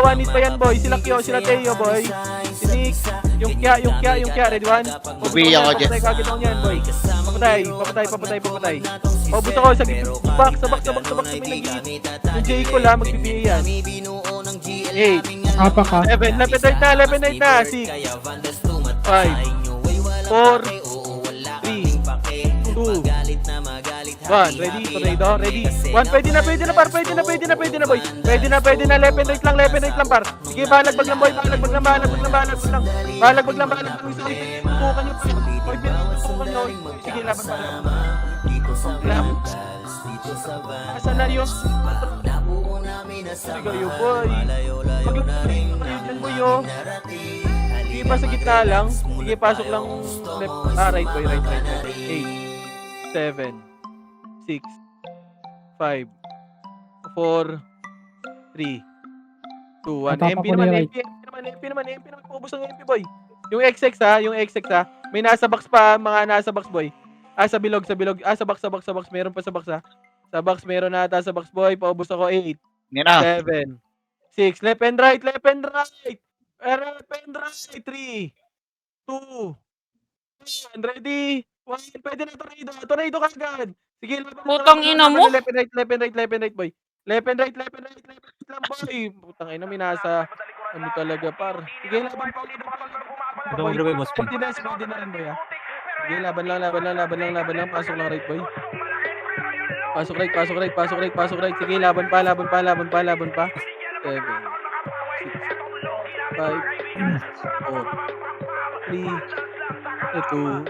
one hit pa yan, boy. Sila Kyo, sila Teo, boy. Si Nick, yung Kya. Ready, one? Ubi ako dyan. Papatay kagad ako niyan, boy. Papatay. Paubos ako sa sabak sa may nagigit. Yung J ko lang, magbibigay yan. 8. Apa ka? 7. Left and right na. 6. 5. 4. 3. 2. 1. Ready? Tornado? Ready? 1. Pwede na, par. Pwede na, boy. Pwede na. Left and right lang, par. Sige, balagbag lang, boy. Balagbag lang. Tutukan nyo, boy. Tutukan nyo. Sige, laban pa. Asa na yun? Sige kayo, boy. Paglabarin kayo dyan, boy, oh. Sige pa sa gitna lang. Sige, pasok lang left. Right, boy. Right. 8, 7, 6, 5, 4, 3, 2, 1. MP naman. Pubos ang MP, boy. Yung XX, ha. May nasa box pa, mga nasa box, boy. Sa bilog. Sa box. Meron pa sa box, ha. Sa box, meron na ata sa box, boy. Paubos ako, 8, 7, 6. Left and right. 3, 2, 1. Ready? 1. Pwede na tornado kagad. Sige, Putang ina mo. Left and right, boy. Left and right lang, boy. Putang ina, minasa. Ano talaga, par. Sige, laban pa. Pwede na rin, boy, ha. Sige, laban lang. Pasok lang right, boy. Pasok right. Sige, laban pa. 7, 6, 5, 4, 3, 2,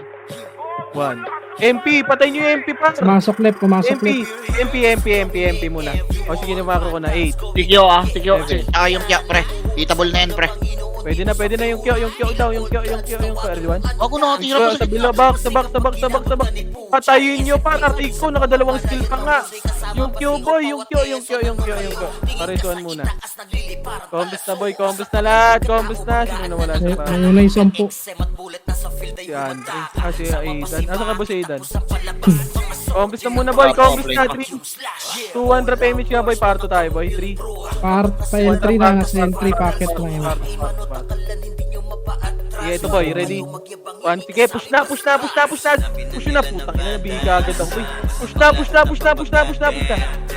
1. MP, patay niyo yung MP, pa. Pumasok left. MP muna. O sige, makro ko na 8. Sikyo. Saka yung Kya, pre. Beatable na yan, pre. Pwede na yung Kyo daw, yung Kyo, everyone. Ako na, tira pa Sa bilo, box. Patayin nyo pa, Rico, nakadalawang skill pa nga. Yung Kyo, boy, yung Kyo. Parisuan muna. Combos na lahat. Sino na wala sa pa? Ayun na yung 10. Si Andre. Si Aidan. Asa ka ba si Aidan? Combos na muna, boy. Combos na, 3. 200 damage nga, boy. Parto tayo, boy. 3. Part pa L3 na. Nasa L3 packet na yun. Sige, ito, boy. Ready? 1. Sige, push na. Push na, putang ina. Nabihiga agad ako, boy. Push na. Hindi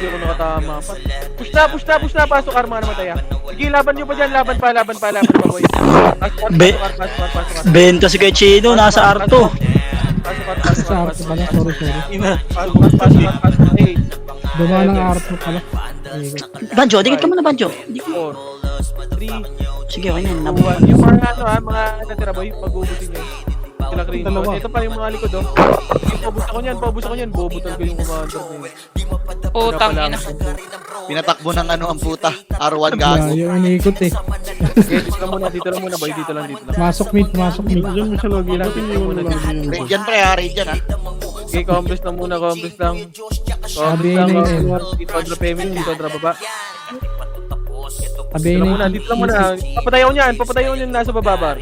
ako nakatama pa. Push na. Pasok, arma na mataya. Sige, laban nyo pa dyan. Laban pa, boy. Benta si kay Chino, nasa Arto. Sa Arto pala. Sorry. Pasok. 8. Duma ng Arto pala. Banjo, dikit ka muna, Banjo. 4, 3, Sige, okay yan. 2, 1. Yung mga natira, boy. Pag-ubusin nyo. Sila Crinton. Ito pa yung mga likod, oh. Paubos ako niyan. Bobutol ko yung commander na yun. Putang ina. Pinatakbo ng ang puta. R1 gago. Yung inikot eh. Okay, dito lang muna, boy. Dito lang. Masok mid. Diyan mo siya lagi. Radiant, pre, ha. Radiant, ha. Okay, combos lang muna. Sabi na yun. Dito kontra payment, dito kontra baba. Sabi na Dito lang muna. Papatay ako niyan. Nasa baba, bar.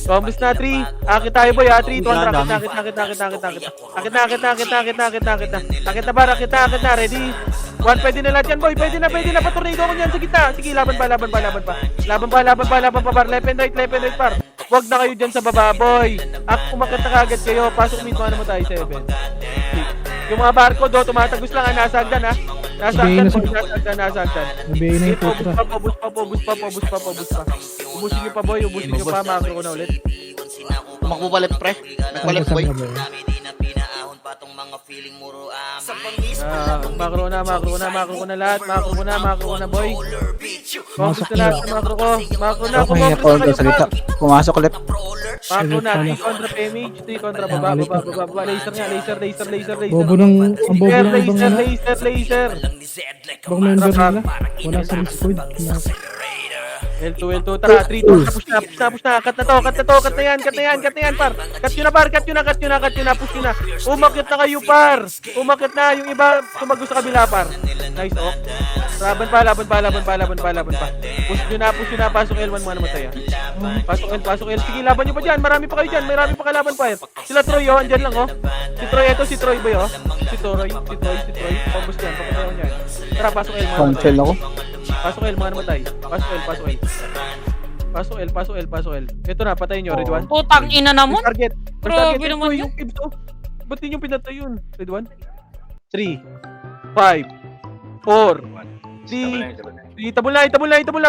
Combos na, 3. Akit tayo, boy, ha. 3, 2, akit na, bar. Ready? 1, pwede na lahat yan, boy. Pwede na. Patornado ako niyan sa gitna. Sige, laban pa, bar. Left and right, par. Huwag na kayo dyan sa baba, boy. Umakit na kagad kayo. Pasok mid, ano mo tayo, 7. 6. Yung mga barko do, tumatagos lang, nasa hagdan, ha. Nasa hagdan. Sabi na yung putra. Pabus pa. Ubusin nyo pa, boy. Makro ko na ulit. Tumakbo balik, pre. Nagpalit, boy. Makro ko na lahat. Makro ko na, boy. Focus na lahat sa makro ko. Makro na, kumokos na kayo, par. Pumasok ulit. Makro na, 3 kontra damage, 3 kontra baba. Laser nga, laser. Bobo ng... Ang bobo ng ibang na. Laser. Ibang member nila. Wala sa Discord. L2, tara, 3, 2, push na, cut na yan, par. Cut nyo na, push nyo na. Umakyat na kayo, par. Yung iba, tumagos sa kabila, par. Nice, oh. Laban pa. Push nyo na, pasok L1 mga namatay, ha. Pasok L. Sige, laban nyo pa dyan, marami pa kayo dyan, kalaban pa, Sila Troy, oh, andyan lang, oh. Si Troy, boy, oh. Si Troy. Pabos dyan, papatay ako dyan. Tara, pasok L1. Cancel ako. Pasok L, mga namatay. Pasok L, pasok L. Pasok L, pasok L, pasok L. Ito na, patayin nyo, Red 1. Putang ina naman. Target. Grabe Target. naman Ito, yung Gibbs, oh. Ba't din yung pinatay yun? Red 1? 3, 5, 4, 3, itabol na.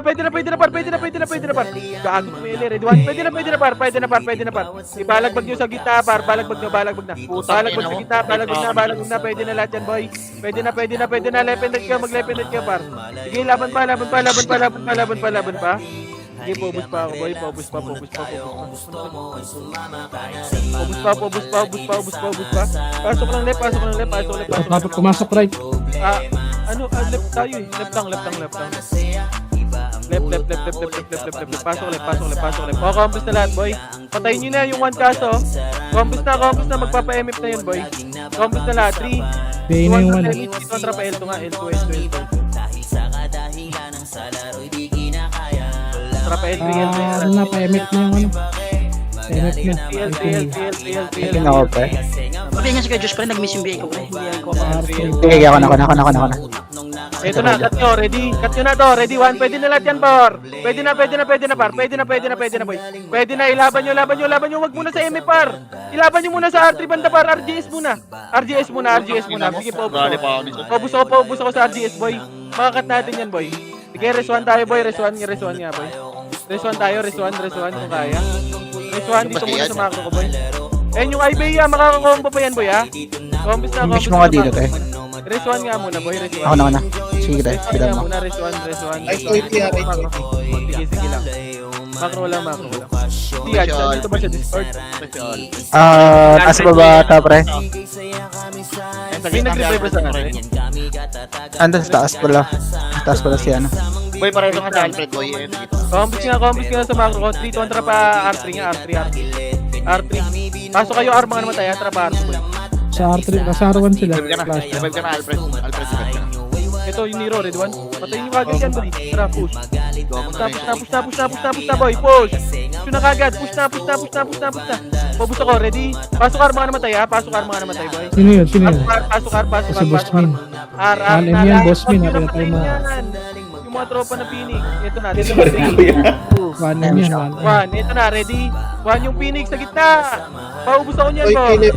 Pwede na par. Gago kumili, Red 1. Pwede na par. Ibalagbag nyo sa gitna, par. Balagbag na. Balagbag sa gitna, balagbag na. Pwede na lahat yan, boy. Pwede na. Lependet ka, mag-lependet ka, par. Sige, laban pa. Sige, pobus pa ako, boy. Pobus pa. Pasok lang left. Dapat pumasok right. Left tayo eh. Left lang. Left. Pasok left. O, compass na lahat, boy. Patayin nyo na yung 1 kaso. Compass na. Magpapa-MF na yun, boy. Compass na lahat. 3, BA na yung 1. kontra pa L2 nga. L2. Kontra pa L3. Ano na, pa-emit na yung ano. Emit na. PL. ako, pre. Sabi nga si Kuya Josh, pre, nag-miss yung BA ko, pre. Hindi ako Sige, ako na. Ito na, cut nyo, ready? Cut nyo na to, ready 1, pwede na lahat yan, par. Pwede na, par. Pwede na, boy. Pwede na, ilaban nyo, wag muna sa MF, par. Ilaban nyo muna sa R3 banda, par. RGS muna. Sige, paubos ako sa RGS, boy. Makakat natin yan, boy. Sige, res 1 tayo, boy. Res 1 nga, boy. Res 1 tayo, res 1 kung kaya. Res 1, dito muna sa macro ko, boy. Ayun yung IBA, makakakombo pa yan, boy, ha? Combos na, Miss mo nga dito, te. Res 1 nga muna, boy. Res 1. Ako na. Sige, te. Res 1 Bilang nga mo. muna, res 1. Ay, Sige lang. Macro lang. Si Yad, dito ba siya Discord? Nasa baba ata, pre. May nag-revive ba sa akin? Andun sa taas pala. Sa taas pala si ano. Boy, pareho nga sa Alfred, boy. Combos nga sa macro ko. 3 kontra pa R3 nga, R3. Pasok kayo R mga namatay, kontra pa R2, boy. Sa R3, sa R1 sila. Flash. Revive ka na, Alfred. Revive ka na. Ito yung Nero, Red 1. Patayin nyo kagad yan, boy. Tara, push. Push na, boy. Push na kagad. Push na. Pabus ako, ready? Pasok R mga namatay, ha? Boy. Sino yun? Pasok R. Si Boss Min. R. Alam yan, Boss Min. Huwag nyo na Napatay mo. patayin yan. Yung mga tropa na Phoenix. Ito na, dito. 1 yan, 1. 1, ito na, ready? 1 yung Phoenix sa gitna. Paubos ako niyan, boy.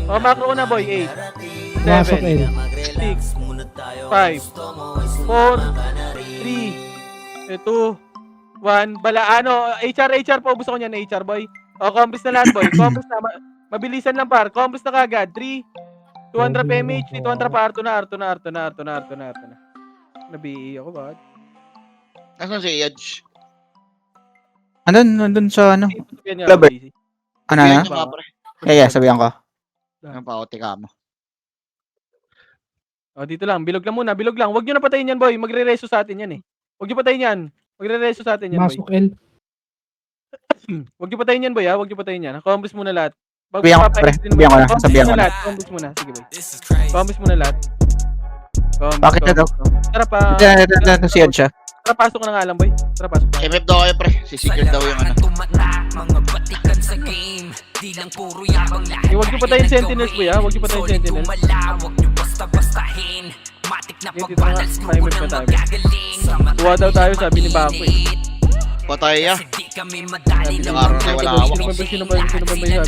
O, macro ko na, boy. 8, Pasok 7, L. 6, 5, 4, 3, 2, 1. HR, paubos ako niyan, HR, boy. O, combos na lahat, boy. Combos na. Mabilisan lang, par. Combos na kagad. 3, 200 PMH, 200 pa. R2 na. Nabi ako, bakit? Nasaan si Edge? Andun sa ano. Yan nga, Clubber. busy. Ano na? Yeah, sabihan ko. Ang paote ka mo. O, dito lang. Bilog lang muna. Huwag nyo na patayin yan, boy. Magre-reso sa atin yan, eh. Huwag nyo patayin yan. Magre-reso sa atin yan, boy. Masok L. Huwag nyo patayin yan, boy, ha? Huwag nyo patayin yan. Combos muna lahat. Sabihan ko, pre. Sabihan ko na. Sabihan ko na. Combos muna. Sige, boy. Combos muna lahat. Bakit na daw? Tara pa. Ito si Ed siya. Tara, pasok ka na nga lang, boy. Tara, pasok. MF daw kayo, pre. Sisecure daw yung ano. Huwag nyo patayin Sentinels, boy, ha? Huwag nyo patayin Sentinels. Dito na nga. Timer pa tayo. Tuwa daw tayo, sabi ni Bako, eh. Patay ya. Sabi Yung araw na wala hawak. Sino ba yung sabi ko kanina?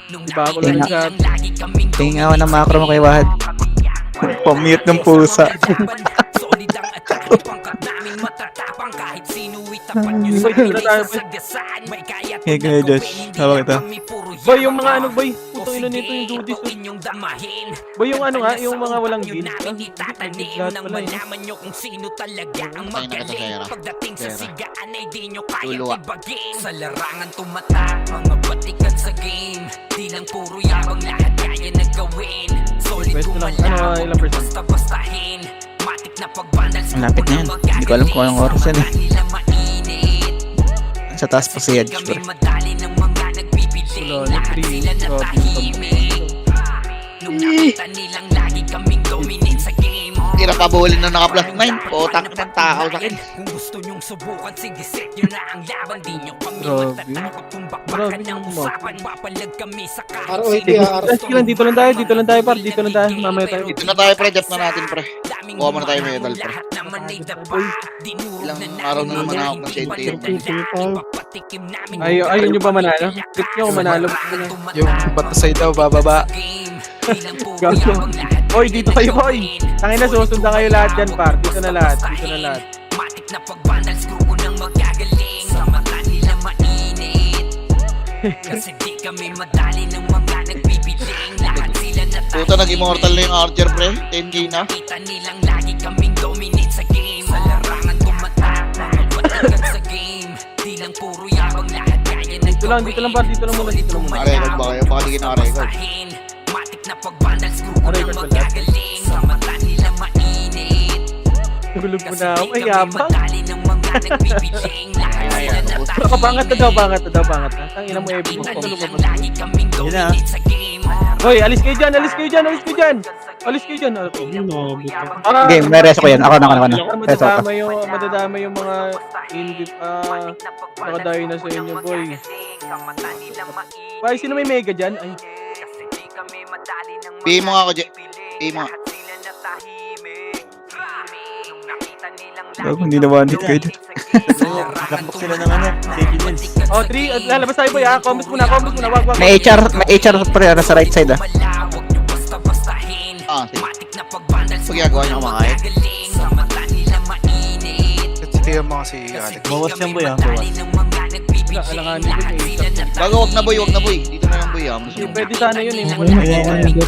Di ba ako lang sa... Tingin ako ng macro mo kay Wahad. Pamute ng pusa. Hey, Kuya Josh. Hawak ito. Boy, yung mga ano, boy. Putong ino nito yung dudis. Boy, yung ano nga, yung mga walang gin. Lahat pala yun. Ay, nakita sa era. Luluwa. Sa larangan tumatak, mga batikan sa game. Di lang puro yabang, lahat kaya na gawin. Solid Pwesto lang. kumalaw, Ano, ilang percent? basta-bastahin. Matik na pagbandal, Ang lapit na yan. Hindi ko alam kung anong oras yan, eh. Sa taas pa si Ed, Kami pre. madali ng mga nagpipiling. Wala, Lahat free. sila natahimik. Nung nakita nilang lagi kaming dominate sa game. Tira pa bulin na naka-plus 9. Potang ng tao sa akin. Kung gusto nyong subukan, sige set nyo na ang laban. Di nyo kami Grabe. magtatakot kung Grabe bakbakan ng yung usapan. Papalag kami sa kahit ROIT, sino. Sige lang, dito lang tayo par, dito lang tayo, mamaya tayo. Dito na tayo pre, dep na natin pre. Daming Kuha muna tayo medal, pre. lahat naman ay dapa. Dinurog Ilang na araw na namin naman ang ako ng sente yun. ipapatikim namin Ayun nyo ba manalo? Trip nyo kung manalo. Yung batasay daw, bababa. Gago. Boy, dito kayo boy. Tangin na, susundan kayo lahat dyan par. Dito na lahat, dito na lahat. Matik na pagbandals, grupo nang magagaling. Sa mata nila mainit. Kasi di kami madali ng mga nagbibiling. Lahat sila natali. Puta, nag-immortal na yung Archer pre. 10k na. Kita nilang lagi kaming dominate sa game. Sa larangan tumatak, mga batikan sa game. Di lang puro yabang, lahat kaya nagawin. Dito lang par, dito lang muna, dito lang muna. Naka-record ba kayo? Baka di kayo naka-record. Matik na pagbandals, grupo Record nang ba lahat? magagaling. Sa mata nila mainit. Tulog mo Kasi na ako, di ay kami yabang. madali ng mga nagbibiling. Lahat sila natali. Baka bangat na daw, bangat na. Tangina mo, Ebi mo. Tulog mo. Lagi kaming dominate sa game. Hoy, alis kayo dyan. Alis kayo dyan. Game, may reso ko yan. Ako na. Reso ko. Madadama yung mga indie nakadayo na sa inyo, boy. Boy, sino may mega dyan? Ay, Pay mo nga ako, Jay. Pay mo nga. Bago, hindi na one-hit kayo dyan. Lakbok sila ng ano, safety lens. oh, 3. Lalabas tayo, boy. Combos muna. Wag. May HR pre, sa right side ah. Ah, sige. Pagkagawa niyo kumakain. Tingnan mo kasi Alex. Bawas yan boy bawas. Alanganin ko eh. Bago, wag na boy. Dito na lang boy ah. Hindi, pwede sana yun eh. Ayun,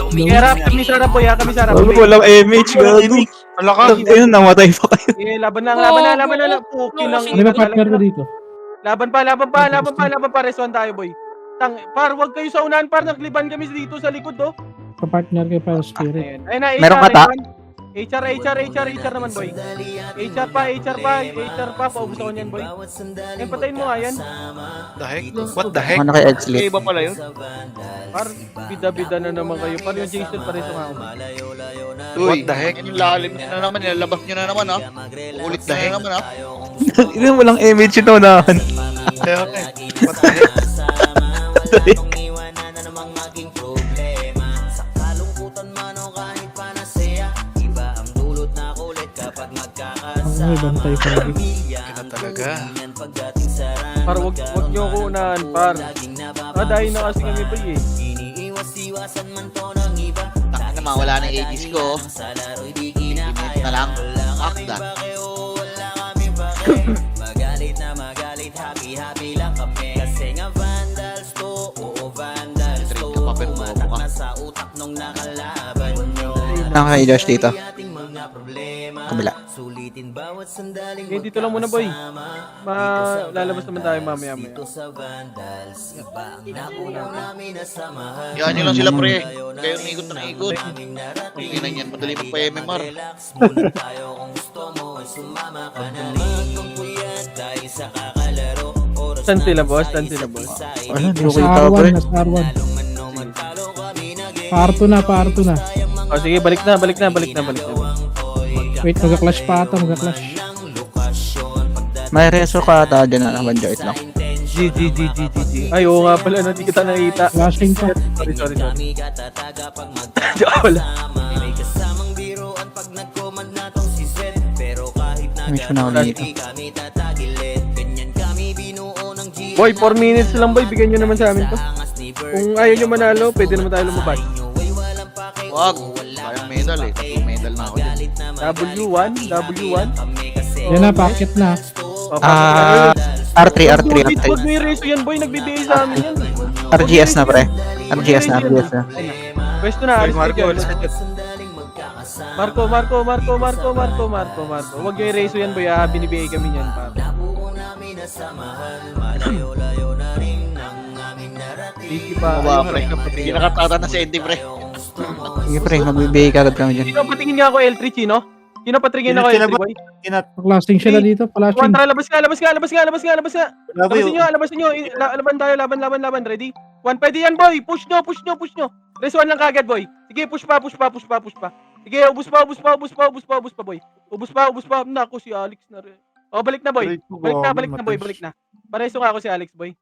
Kaya rap kami sa rap, boy. Kami sa rap. Bago, walang MH, gago. Wala ka. Ayun, namatay pa kayo. Eh, laban lang. Puki lang. Ano ba partner ko dito? Laban pa. Reswan tayo, boy. Par, wag kayo sa unahan, par. Nagliban kami dito sa likod, oh. Kapartner kay Fire Spirit. Ayun na, Meron ka ta? HR naman, boy. HR pa. Paubos ako niyan, boy. Ayun, patayin mo nga yan. The heck? What the heck? Ano kay Exlit? Iba pala yun. Par, bida-bida na naman kayo. Par, yung Jason pa rin sa mga. What the heck? Yung lalim nyo na naman. Nilalabas nyo na naman ah. Ulit na naman ah. Ina, walang MH ito unahan. What the heck? Ang bantay pa rin. Ina talaga. Par, wag nyo ko unahan, par. Dahil na kasi kami, boy, eh. Taka naman, wala na yung AGs ko. Ito na lang. Akda. Trade ka pa pero bobo ka. Nakaka-dash dito. Kabila. Okay, dito lang muna, boy. Lalabas naman tayo mamaya. Yan nyo lang sila pre. Kayo umikot na ikot. Hindi na yan. Madali magpa-MMR. Saan sila, boss? Ano, hindi ko Nasa kita pre. R1, nasa R1. Parto na. Oh, sige, balik na. Wait, mag-clash pa ata, mag-clash. May reso ka ata dyan na naman, joit lang. GG. Ay, oo nga pala, hindi kita nakita. Flashing pa. Sorry. Joke lang. May siya na ako dito. Boy, 4 minutes lang, boy. Bigyan nyo naman sa amin to. Kung ayaw nyo manalo, pwede naman tayo lumabas. Wag. Sayang medal eh. 2 medal na ako dyan. W1. Yan na, packet na. R3. Huwag mo yung reso yan, boy. Nagbibigay sa amin yan. RGS na pre. RGS na. Pwesto na, alis kayo dyan. Marco. Huwag nyo yung reso yan, boy. Binibigay kami yan, par. Hindi pa. Mababa pre. Hindi nakatata na si Andy pre. Sige pre, magbibigay ka agad kami dyan. Sino patingin nga ako L3, Chino? Sino patingin ako L3, boy? Flashing sila dito, flashing. Tara, labas nga. Labasin nyo. Laban. Ready? 1, pwede yan, boy. Push nyo. Rest 1 lang kagad, boy. Sige, push pa. Sige, ubus pa, boy. Ubus pa. Naku, si Alex na rin. Oh, balik na, boy. Balik na. Pareso nga ako si Alex, boy.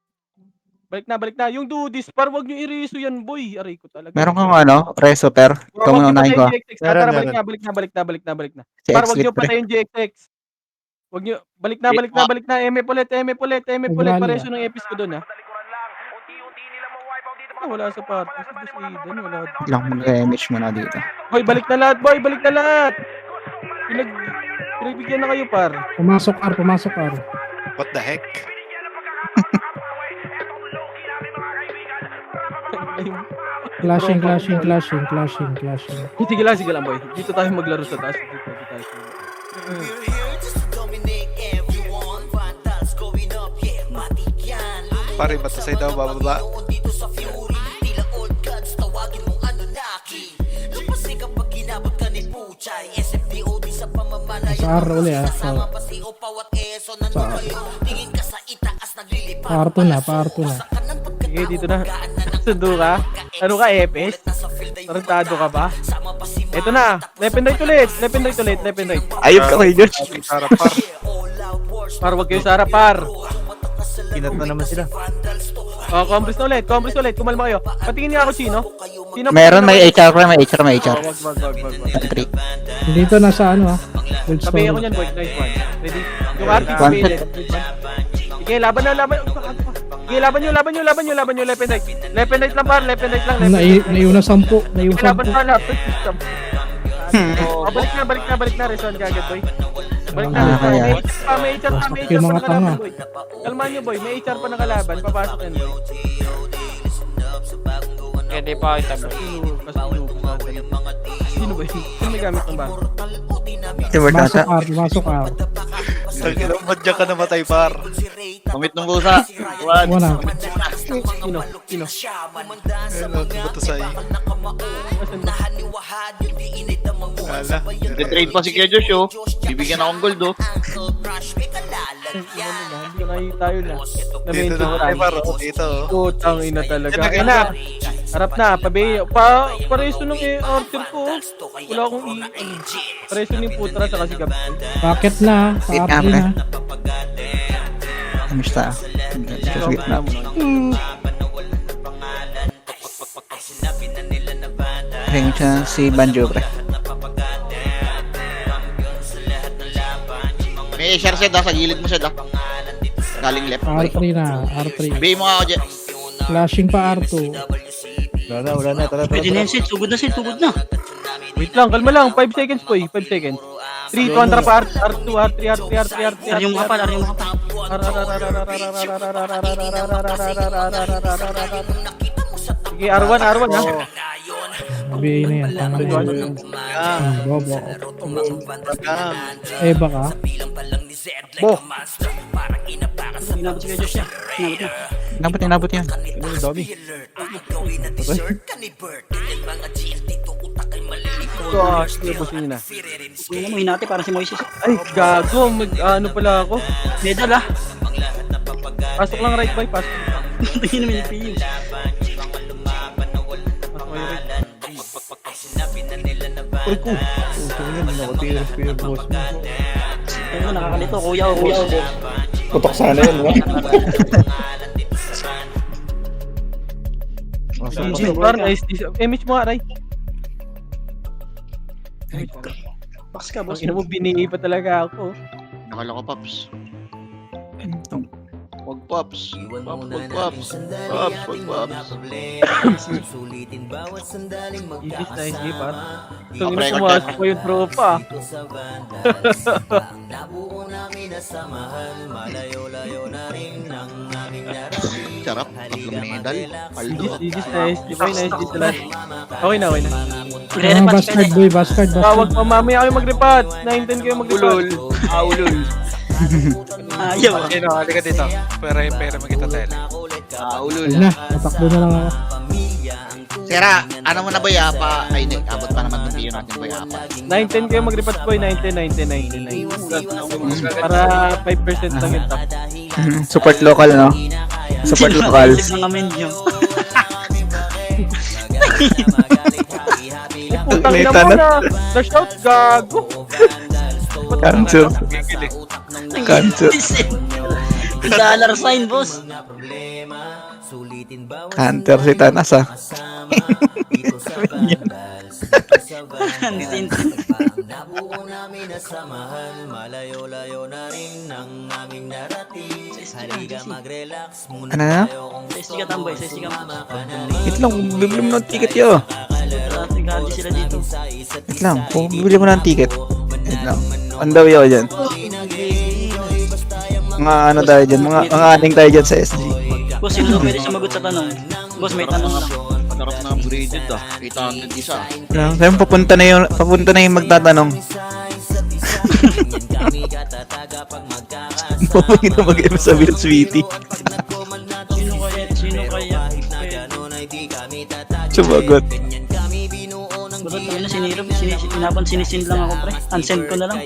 Balik na. Yung dudis, par wag nyo iriso yan, boy. Aray ko talaga. Meron kang ano, reso per. Ikaw muna unahin ko. Tara, balik na. Si Par wag X-Lit nyo pre. patayin GXX. Wag nyo, balik na. MF ulit. Pareso ng epis ko dun, ha. Wala sa party. Si Idan, wala. Lang mag-image muna dito. Boy, balik na lahat. Pinagbigyan na kayo, par. Pumasok R. What the heck? Clashing. Sige lang, boy. Dito tayo maglaro sa taas. Dito tayo. Pare, batasay daw bababa. Sa R uli So, pa-R2 na. Sige, dito na. Sundo ka? Ano ka, Epes? Tarantado ka ba? Eto na. Left and right. Ayop ka kayo, Josh. Par, wag kayo sa harap, par. Kinat na naman sila. Oh, compress na ulit. Kumalma kayo. Patingin niya ako sino. Meron, may HR pre, may HR. Wag. Entry. Dito na sa ano Gold Sabi ako Store. niyan, boy. Nice one. Ready? Yung RT One sabi. set. Sige, laban nyo. Sige, laban nyo. Left and right lang, par. Left and right lang. Naiuna 10. Laban pa lahat. System. Oh, balik na. Reson ka agad, boy. Balik na. Ah, kaya. May HR pa Yung mga nakalaban, tanga. boy. Kalmahan nyo, boy. May HR pa nakalaban. Papasok yan, boy. Pwede pa kita, boy. Sino ba yun? Sino may gamit ng bago? Timur nasa. Pumasok R. Tangina, madya ka namatay, par. Pamit ng busa. Wala. Sino? Ayun, batasay. Wala. Nag-trade pa si Kuya Josh, oh. Bibigyan akong gold, oh. Hindi ko nakikita yun, ah. Dito namatay, par. Dito, oh. Putang ina talaga. Yan, Ayun na. Harap na. Pareso nung order ko. Wala akong pareso ng putra sa kasi gabi. Packet na. Wait Pa-R3 nga, pre. na. Kamusta? Sa gitna. Ring siya si Banjo pre. May share set, sa gilid mo, set, galing left. R3 na. Sabihin mo nga ako dyan. Flashing pa R2. Wala na. Tara. Pwede na yan, Sid. Sugod na. Wait lang, kalma lang. 5 seconds po 5 seconds. 3, kontra pa R2, R3. Ar yung mga pa. Sige, R1 ha. BA na yan. Tangan Bobo. Baka. Inabot si Kuya Josh yan. Inabot yan. Gosh, busin na. Tingnan mo, hinati parang si Moises. Ay, gago. Ano pala ako? Medal, ah. Pasok lang right, boy. Pasok. Tingnan mo yung PU. Pasok kayo right. Uy, ko. Tingnan mo, nakatiras ko yung boss mo. Tingnan mo, nakakalito. Kuya, boss. Putok sana yun, ba? Par, nice. Image mo nga, Ray. Box ka, boss. Ina mo, binihi pa talaga ako. Nakala ko, Pops. Wag, Pops. Wag, Pops. Isis na hindi, par. Ito Pre, nga pumasok ko yung tropa. Sarap. Tatlong medal. Paldo. Isis, nice. Di ba yung nice dito lahat? Okay na. Bastard boy. Bastard. Wag pa, mamaya kayo mag-repat. 9-10 kayo mag-repat. Ulol. Ayaw. Sino, halika dito. Pera magkita tayo. Ulol. Ayun na. Natakbo na lang ako. Sira, ano mo na ba yapa? Ay, abot pa naman ng video natin ba yapa? 9-10 kayo mag-repat, boy. 9-10. Para 5% lang yung top. Support local, no? Support locals. Mga menu. Tangina mo Thanos. na-shout, gago. Cancer. Cancer. Dollar sign, boss. Hunter si Thanos ah. Ano na? Sa ka tamboy, sa ka Wait lang, bibili mo ng ticket yo. Tingadi sila dito. Wait lang, kung bibili mo ng ticket. Wait lang. Ang daw yun dyan. Mga ano tayo dyan, mga aning tayo dyan sa SG. Boss, sino daw pwede sumagot sa tanong? Boss, may tanong lang. Panarap na upgraded ah. 800 isa. Saan papunta na yung magtatanong. Pumagin na mag-M sa Will Sweetie. Sino kaya? Sumagot. Bakit naman na sinirap? Sinisin lang ako, pre. Unsend ko na lang.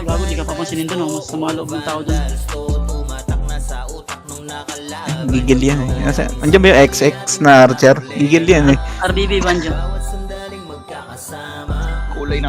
Gago, di ka papansinin doon. Mas sa mga loob ng tao doon. Gigil yan eh. Andiyan ba yung XX na Archer? Gigil yan eh. RBB, Banjo. Kulay na